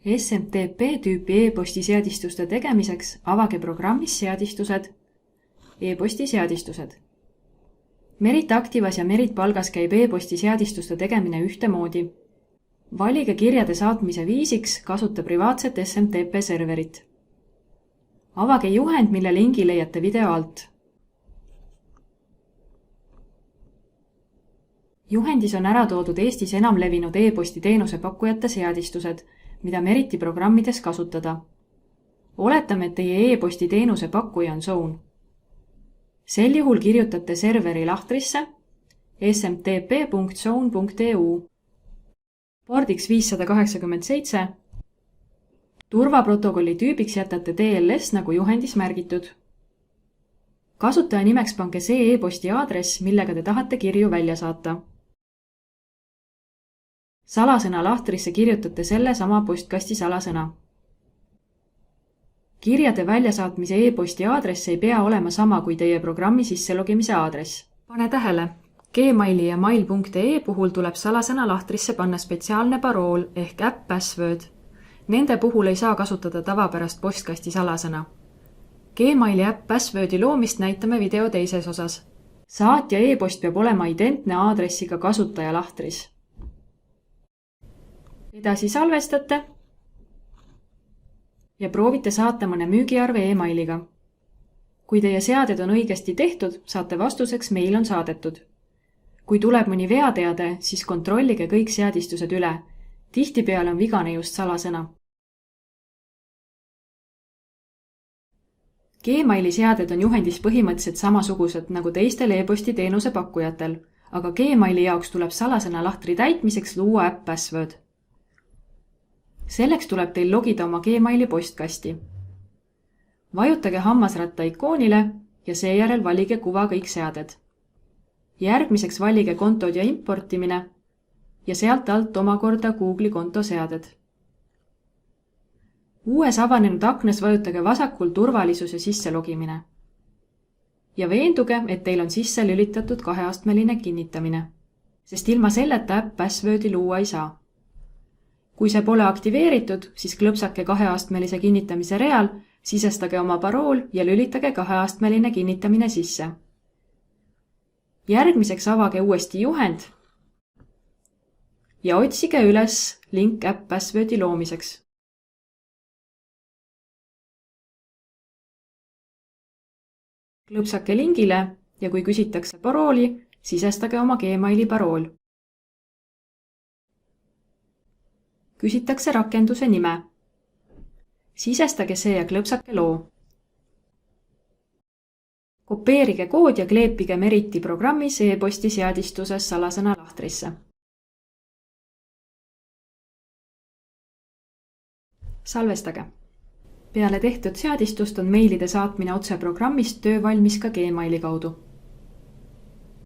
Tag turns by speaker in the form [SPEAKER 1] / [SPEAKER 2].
[SPEAKER 1] SMTP tüüpi e-posti seadistuste tegemiseks avage programmis Seadistused, e-posti seadistused. Merit Activas ja Merit Palgas käib e-posti seadistuste tegemine ühtemoodi. Valige kirjade saatmise viisiks kasuta privaatset SMTP serverit. Avage juhend, mille lingi leiate video alt. Juhendis on ära toodud Eestis enamlevinud e-posti teenuse pakkujate seadistused, mida Meriti programmides kasutada. Oletame, et teie e-posti teenuse pakkuja on Zone. Sel juhul kirjutate serveri lahtrisse smtp.zone.eu. Pordiks 587. Turvaprotokolli tüübiks jätate TLS nagu juhendis märgitud. Kasutaja nimeks pange see e-posti aadress, millega te tahate kirju välja saata. Salasõna lahtrisse kirjutate selle sama postkasti salasõna. Kirjade väljasaatmise e-posti aadress ei pea olema sama kui teie programmi sisselogimise aadress. Pane tähele, Gmaili ja mail.ee puhul tuleb salasõna lahtrisse panna spetsiaalne parool ehk app password. Nende puhul ei saa kasutada tavapärast postkasti salasõna. Gmaili app passwordi loomist näitame video teises osas. Saatja e-post peab olema identne aadressiga kasutaja lahtris. Edasi salvestate ja proovite saata mõne müügiarve e-mailiga. Kui teie seaded on õigesti tehtud, saate vastuseks meil on saadetud. Kui tuleb mõni veateade, siis kontrollige kõik seadistused üle. Tihtipeale on vigane just salasõna. Gmaili seaded on juhendis põhimõtteliselt samasugused nagu teistel e-posti teenuse pakkujatel, aga Gmaili jaoks tuleb salasõna lahtri täitmiseks luua app password. Selleks tuleb teil logida oma Gmaili postkasti. Vajutage hammasratta ikoonile ja seejärel valige kuva kõik seaded. Järgmiseks valige kontod ja importimine ja sealt alt omakorda Google'i konto seaded. Uues avanenud aknas vajutage vasakul turvalisuse sisselogimine. Ja veenduge, et teil on sisse lülitatud 2-astmeline kinnitamine, sest ilma selleta app passwordi luua ei saa. Kui see pole aktiveeritud, siis klõpsake 2-astmelise kinnitamise real, sisestage oma parool ja lülitage 2-astmeline kinnitamine sisse. Järgmiseks avage uuesti juhend ja otsige üles link app passwordi loomiseks. Klõpsake lingile ja kui küsitakse parooli, sisestage oma Gmaili parool. Küsitakse rakenduse nime. Sisestage see ja klõpsake loo. Kopeerige kood ja kleepige Meriti programmis e-posti seadistuses salasõna lahtrisse. Salvestage. Peale tehtud seadistust on meilide saatmine otse programmist töövalmis ka Gmaili kaudu.